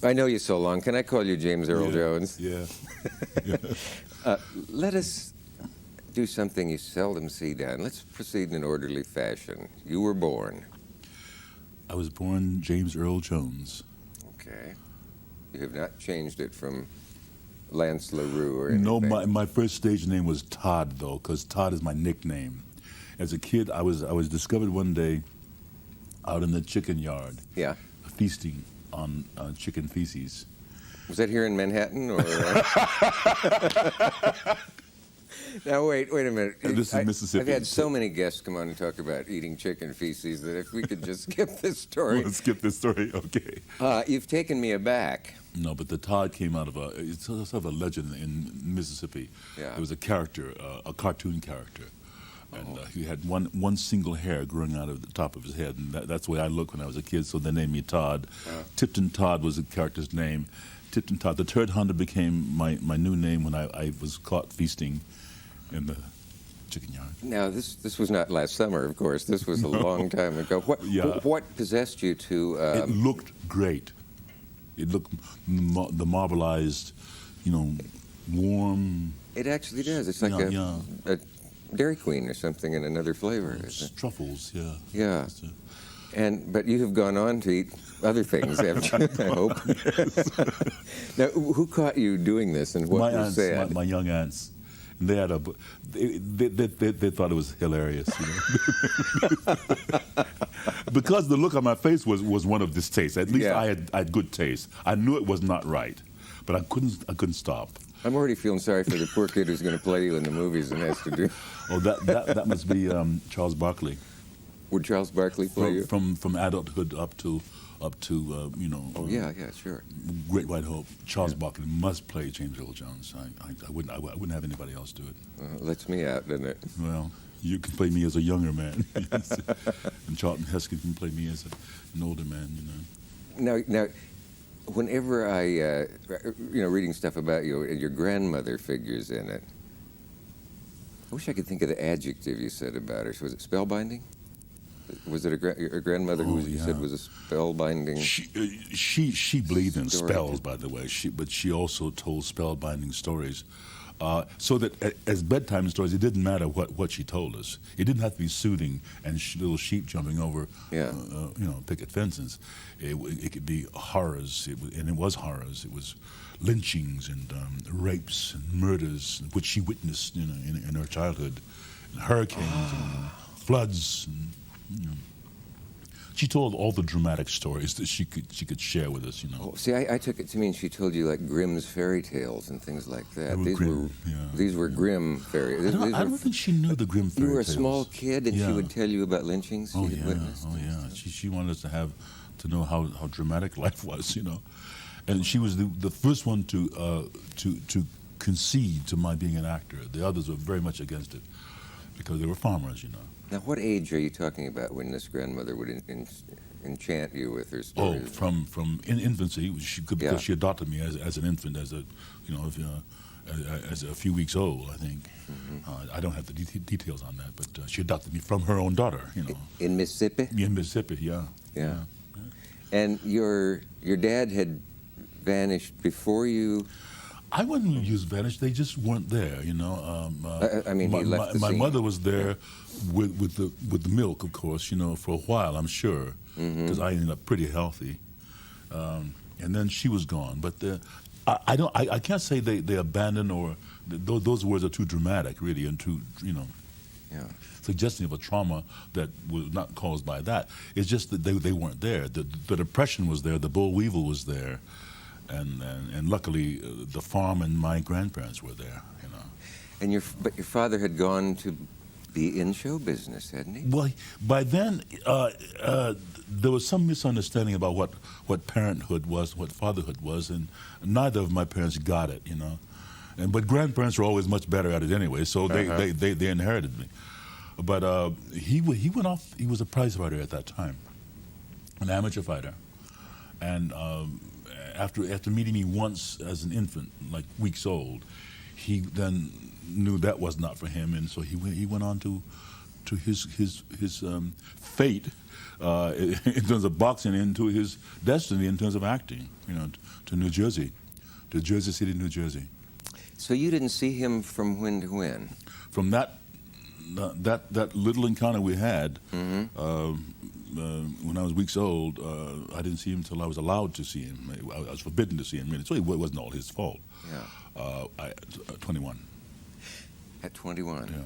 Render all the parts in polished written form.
I know you so long. Can I call you James Earl Jones? Yeah. Let us do something you seldom see done. Let's proceed in an orderly fashion. You were born. I was born James Earl Jones. Okay. You have not changed it from Lance LaRue or anything? No, my first stage name was Todd, though, because Todd is my nickname. As a kid, I was discovered one day out in the chicken yard. Yeah. Feasting on chicken feces. Was that here in Manhattan, or? Now wait a minute. This is Mississippi. I've had so many guests come on and talk about eating chicken feces that if we could just skip this story. We'll skip this story, okay. You've taken me aback. No, but the Todd came out of it's sort of a legend in Mississippi. Yeah. There was a character, a cartoon character. And he had one single hair growing out of the top of his head, and that's the way I looked when I was a kid, so they named me Todd. Tipton Todd was the character's name. Tipton Todd. The Turd Hunter became my new name when I was caught feasting in the chicken yard. Now, this was not last summer, of course. This was a long time ago. What possessed you to... It looked great. It looked the marbleized, warm... It actually does. It's like a Dairy Queen or something in another flavor. Truffles, yeah. Yeah. But you have gone on to eat other things, haven't you? I hope. Now, who caught you doing this, and what was said? My young aunts. And they had they thought it was hilarious, because the look on my face was one of distaste. At least I had good taste. I knew it was not right, but I couldn't stop. I'm already feeling sorry for the poor kid who's going to play you in the movies and has to do. Oh, that must be Charles Barkley. Would Charles Barkley play you? From adulthood up to Oh yeah, sure. Great White Hope. Charles Barkley must play James Earl Jones. I wouldn't have anybody else do it. Lets me out, doesn't it? Well, you can play me as a younger man, and Charlton Heston can play me as an older man. Now, whenever I, reading stuff about you, your grandmother figures in it. I wish I could think of the adjective you said about her. Was it spellbinding? Was it a grandmother who you said was a spellbinding? She believed in spells, by the way. But she also told spellbinding stories. So that as bedtime stories, it didn't matter what she told us. It didn't have to be soothing and little sheep jumping over, picket fences. It could be horrors, and it was horrors. It was lynchings and rapes and murders, which she witnessed in her childhood, and hurricanes and floods. And, she told all the dramatic stories that she could share with us. Oh, see, I took it to mean she told you like Grimm's fairy tales and things like that. These were Grimm fairy. I don't think she knew the Grimm fairy tales. You were a small kid, and she would tell you about lynchings she had witnessed. Oh yeah. She wanted us to know how dramatic life was, and she was the first one to concede to my being an actor. The others were very much against it because they were farmers, Now, what age are you talking about when this grandmother would enchant you with her stories? Oh, from infancy, because she adopted me as an infant, as a few weeks old, I think. Mm-hmm. I don't have the details on that, but she adopted me from her own daughter, In Mississippi? In Mississippi, yeah. And your dad had vanished before you. I wouldn't use vanished. They just weren't there, he left the my scene. mother was there with the milk, of course, for a while, I'm sure, because I ended up pretty healthy, and then she was gone. But I can't say they abandoned or those words are too dramatic, really, and too suggesting of a trauma that was not caused by that. It's just that they weren't there. The depression was there. The boll weevil was there. And luckily, the farm and my grandparents were there, And your father had gone to be in show business, hadn't he? Well, by then, there was some misunderstanding about what parenthood was, what fatherhood was, and neither of my parents got it, But grandparents were always much better at it anyway, so they inherited me. But he went off. He was a prize fighter at that time, an amateur fighter, and. After meeting me once as an infant, like weeks old, he then knew that was not for him, and so he went on to to his fate in terms of boxing, into his destiny in terms of acting. To New Jersey, to Jersey City, New Jersey. So you didn't see him from when to when? From that little encounter we had. When I was weeks old, I didn't see him until I was allowed to see him. I was forbidden to see him. So it wasn't all his fault. Yeah. 21. At 21. Yeah.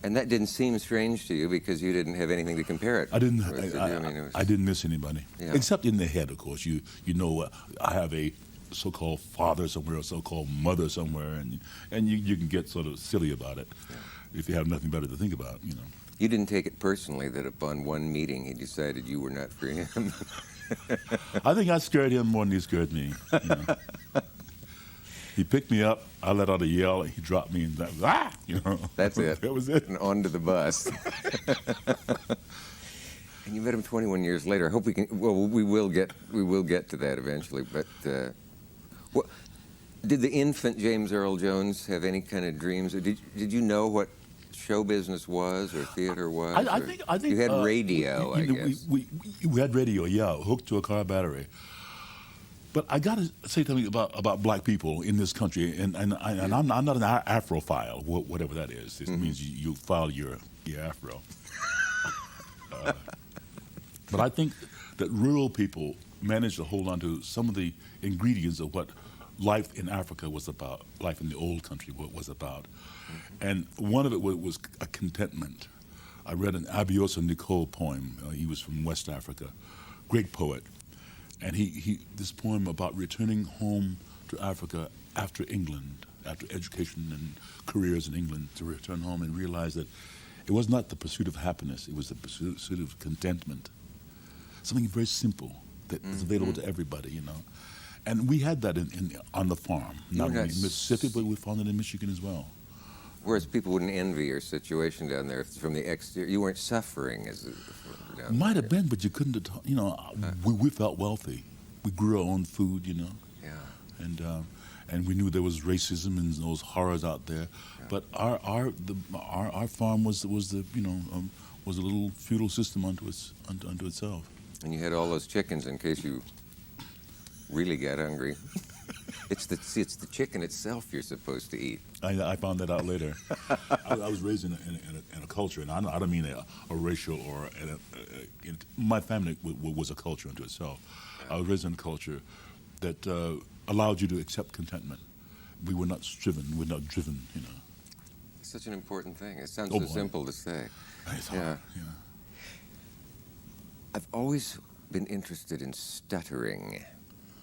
And that didn't seem strange to you because you didn't have anything to compare it. I didn't. with. I didn't miss anybody, Yeah. except in the head, of course. You know, I have a so-called father somewhere, a so-called mother somewhere, and you can get sort of silly about it if you have nothing better to think about. You didn't take it personally that upon one meeting he decided you were not for him. I think I scared him more than he scared me. He picked me up, I let out a yell, and he dropped me, and That's it. That was it. And onto the bus. And you met him 21 years later. I hope we can. Well, we will get to that eventually. But did the infant James Earl Jones have any kind of dreams? Or did you know what show business was or theater was? I think you had radio. I guess we had radio. Yeah, hooked to a car battery. But I got to say something about black people in this country, and I'm not an Afrophile, whatever that is. It means you file your Afro. But I think that rural people managed to hold on to some of the ingredients of what life in Africa was about, life in the old country was about. And one of it was a contentment. I read an Abiosa Nicole poem. He was from West Africa, great poet. And he this poem about returning home to Africa after England, after education and careers in England, to return home and realize that it was not the pursuit of happiness, it was the pursuit of contentment. Something very simple that is available to everybody, And we had that on the farm, not only in Mississippi, but we found it in Michigan as well. Whereas people wouldn't envy your situation down there from the exterior. You weren't suffering Might have been, but you couldn't have, we felt wealthy. We grew our own food, Yeah. And we knew there was racism and those horrors out there. Yeah. But our farm was a little feudal system unto itself. And you had all those chickens in case you really got hungry. It's the chicken itself you're supposed to eat. I found that out later. I was raised in a culture, and I don't mean a racial or my family was a culture unto itself. I was raised in a culture that allowed you to accept contentment. We were not striven. We're not driven. It's such an important thing. It sounds so simple to say. It's hard. Yeah. I've always been interested in stuttering.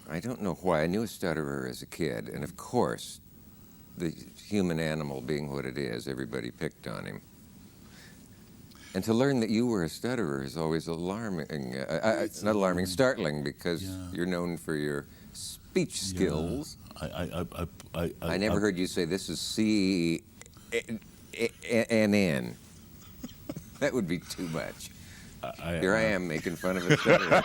I don't know why. I knew a stutterer as a kid, and of course, the human animal being what it is, everybody picked on him. And to learn that you were a stutterer is always alarming. Not alarming, startling, because you're known for your speech skills. I never heard you say, this is C-N-N. That would be too much. Here I am making fun of a stutterer.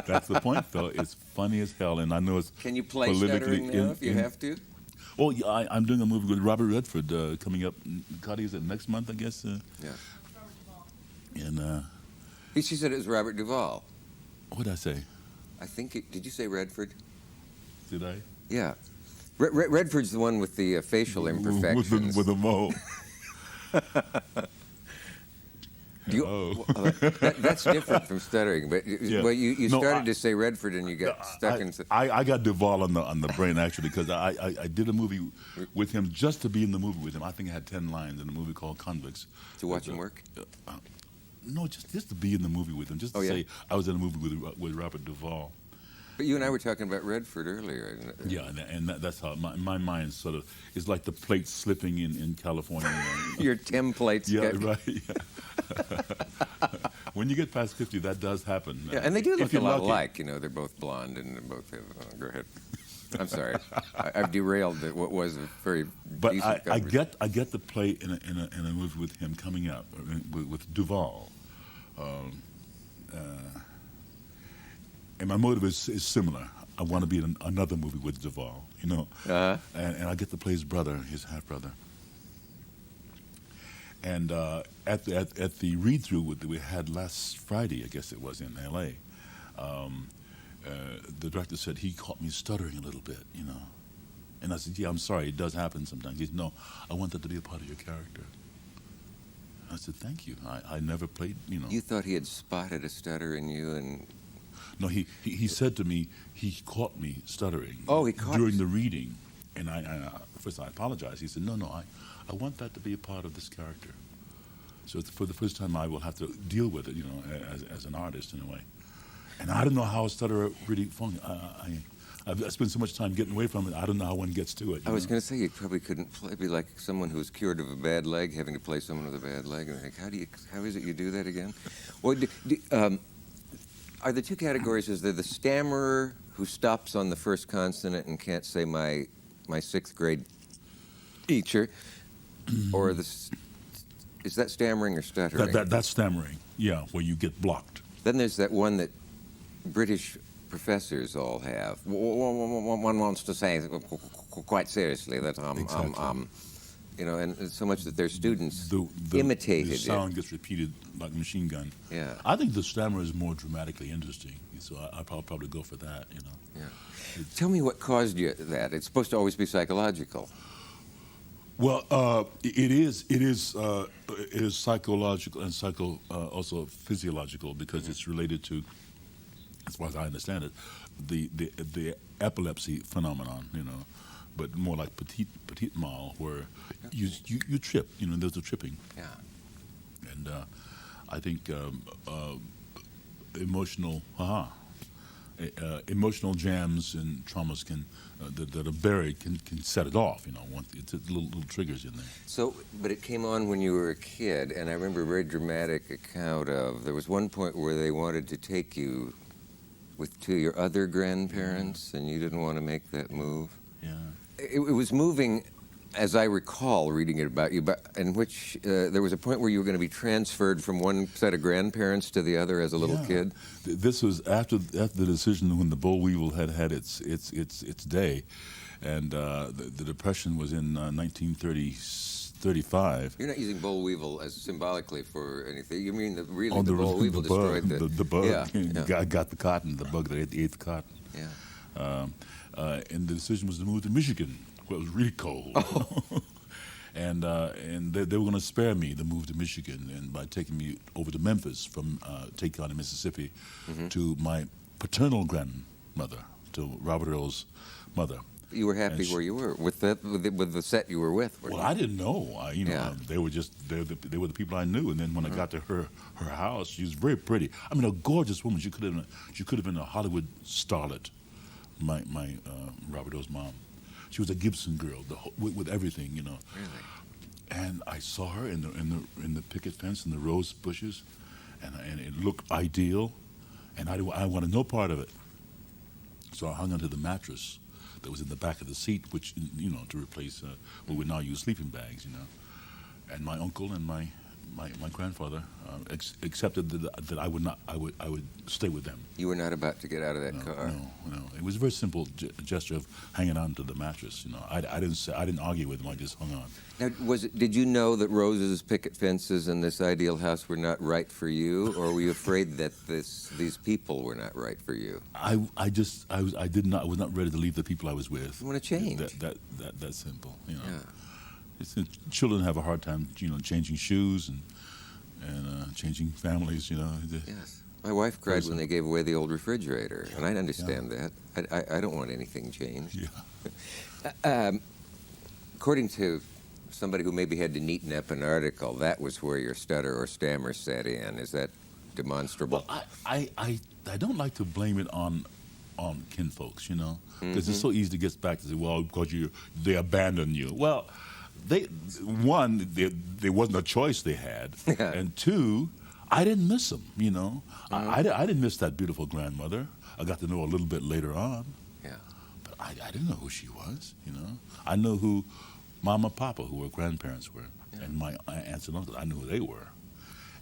That's the point, Phil. It's funny as hell, and I know it's Can you play stuttering now if you have to? Oh, yeah, I'm doing a movie with Robert Redford coming up. God, is it next month, I guess? Yeah. And she said it was Robert Duvall. What did I say? I think did you say Redford? Did I? Yeah. Redford's the one with the facial imperfections. With the mole. That's different from stuttering, but you started to say Redford and you got stuck in. I got Duvall on the brain actually because I did a movie with him just to be in the movie with him. I think I had 10 lines in a movie called Convicts. To watch him work? No, just to be in the movie with him. Just to say I was in a movie with Robert Duvall. But you and I were talking about Redford earlier. Yeah, and that's how my mind sort of is like the plates slipping in California. Your templates. Yeah, right. Yeah. When you get past 50, that does happen. Yeah, and they do look a lot alike. They're both blonde and they both have. Go ahead. I'm sorry, I've derailed what was a very. But I get the play in a movie with him coming up with Duvall. And my motive is similar. I want to be in another movie with Duvall, and I get to play his brother, his half brother. And at the read-through that we had last Friday, I guess it was in L.A., the director said he caught me stuttering a little bit, you know. And I said, yeah, I'm sorry, it does happen sometimes. He said, no, I want that to be a part of your character. I said, thank you. I never played, you know. You thought he had spotted a stutter in you, and No, he said to me, he caught me stuttering. Oh, he caught during you. the reading. And first I apologized. He said, no, I want that to be a part of this character. So for the first time, I will have to deal with it, you know, as an artist in a way. And I don't know how a stutterer really functions. I've spent so much time getting away from it. I don't know how one gets to it. I was going to say you probably couldn't play. It'd be like someone who's cured of a bad leg having to play someone with a bad leg. And like, how is it you do that again? Well, are the two categories? Is there the stammerer who stops on the first consonant and can't say my sixth grade teacher, or is that stammering or stuttering? That's stammering. Yeah, where you get blocked. Then there's that one that British professors all have. One wants to say quite seriously that Exactly. you know, and so much that their students The imitated the sound it. gets repeated like a machine gun. Yeah. I think the stammer is more dramatically interesting, so I'll probably go for that, you know. Yeah. Tell me what caused you that. It's supposed to always be psychological. Well, it is psychological and also physiological because it's related to, as far as I understand it, the epilepsy phenomenon, you know, but more like petit mal, where you trip, you know, there's a tripping. Yeah. And I think emotional jams and traumas that are buried can set it off. You know, it's little triggers in there. So, but it came on when you were a kid, and I remember a very dramatic account of, there was one point where they wanted to take you to your other grandparents, and you didn't want to make that move. Yeah. It was moving, as I recall reading it about you, but in which there was a point where you were going to be transferred from one set of grandparents to the other as a little kid. This was after the decision when the boll weevil had its day, and the depression was in 1935. You're not using boll weevil as symbolically for anything. You mean that really Oh, the boll weevil destroyed the bug. Yeah, Got the cotton, the bug that ate the cotton. Yeah. And the decision was to move to Michigan, where it was really cold. Oh. And they were going to spare me the move to Michigan, and by taking me over to Memphis from Tate County, Mississippi, to my paternal grandmother, to Robert Earl's mother. You were happy where you were with the set you were with. Well, I didn't know. Yeah. They were the people I knew. And then when I got to her house, she was very pretty. I mean, a gorgeous woman. She could have been a Hollywood starlet. My Robert Earl's mom. She was a Gibson girl, with everything, you know. Really? And I saw her in the picket fence and the rose bushes, and it looked ideal, and I wanted no part of it. So I hung onto the mattress that was in the back of the seat, which, you know, to replace what we now use sleeping bags, you know. And my uncle and my grandfather accepted that I would stay with them. You were not about to get out of that car. No. It was a very simple gesture of hanging on to the mattress. You know, I didn't argue with them. I just hung on. Now, did you know that Rose's picket fences and this ideal house were not right for you, or were you afraid that these people were not right for you? I was not ready to leave the people I was with. You want to change. That simple. You know. Yeah. Children have a hard time, you know, changing shoes and changing families, you know. Yes. My wife cried when they gave away the old refrigerator, and I understand that. I don't want anything changed. Yeah. According to somebody who maybe had to neaten up an article, that was where your stutter or stammer set in. Is that demonstrable? Well, I don't like to blame it on kinfolks, you know, because it's so easy to get back to say, well, because they abandoned you. Well, there wasn't a choice they had, and two, I didn't miss them, you know. I didn't miss that beautiful grandmother. I got to know a little bit later on. Yeah. But I didn't know who she was, you know. I know who Mama, Papa, who her grandparents were, and my aunts and uncles. I knew who they were,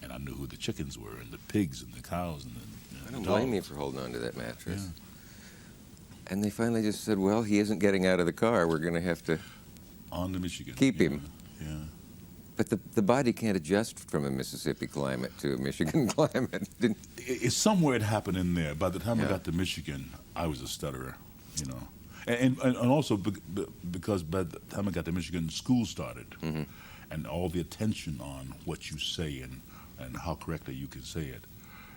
and I knew who the chickens were, and the pigs, and the cows, and the I don't dogs. blame you for holding on to that mattress. Yeah. And they finally just said, well, he isn't getting out of the car. We're going to have to On to Michigan. keep him. Yeah. But the body can't adjust from a Mississippi climate to a Michigan climate. It's somewhere it happened in there. By the time I Yeah. got to Michigan, I was a stutterer, you know. And also because by the time I got to Michigan, school started. Mm-hmm. And all the attention on what you say and how correctly you can say it.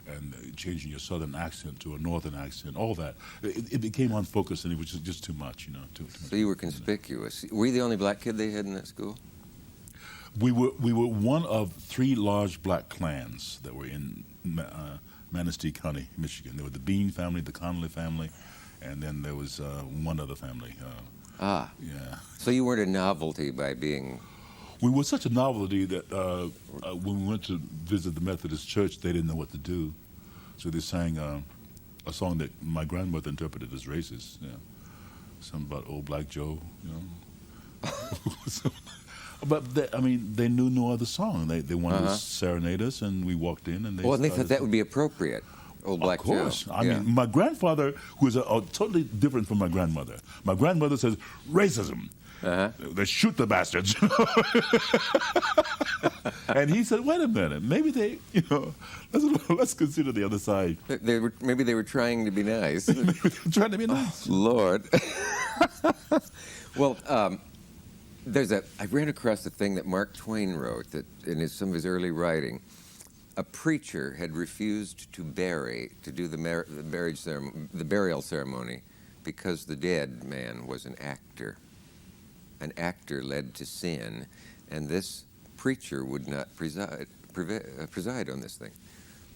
And changing your southern accent to a northern accent, all that. It became unfocused, and it was just too much, you know. Too So you were conspicuous. Were you the only black kid they had in that school? We were one of 3 large black clans that were in Manistee County, Michigan. There were the Bean family, the Connolly family, and then there was one other family. Yeah. So you weren't a novelty by being... We were such a novelty that when we went to visit the Methodist Church, they didn't know what to do. So they sang a song that my grandmother interpreted as racist. Yeah. Something about old Black Joe, you know. But they knew no other song. They wanted to serenade us, and we walked in, and they. Well, and they thought that would be appropriate. Old Black Joe. Of course. I mean, my grandfather, who is totally different from my grandmother. My grandmother says racism. They shoot the bastards. And he said, "Wait a minute, maybe they, you know, let's consider the other side." Maybe they were trying to be nice. Maybe they were trying to be nice. Oh, Lord. Well, I ran across a thing that Mark Twain wrote that in some of his early writing. A preacher had refused to do the burial ceremony because the dead man was an actor. An actor led to sin, and this preacher would not preside on this thing.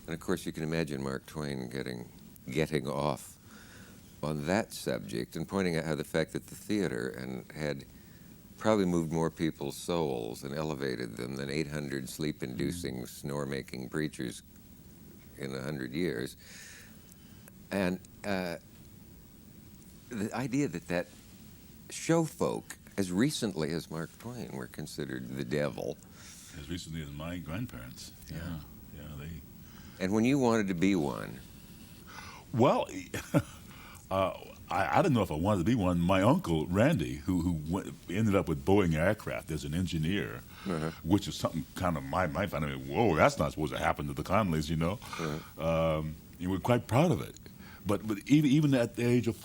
And of course, you can imagine Mark Twain getting off on that subject and pointing out how the fact that the theater had probably moved more people's souls and elevated them than 800 sleep-inducing, snore-making preachers in 100 years. And the idea that show folk, as recently as Mark Twain, were considered the devil. As recently as my grandparents. Yeah, they... And when you wanted to be one? Well, I didn't know if I wanted to be one. My uncle, Randy, who ended up with Boeing Aircraft as an engineer, which is something kind of my family, whoa, that's not supposed to happen to the Connollys, you know. And we're quite proud of it. But even at the age of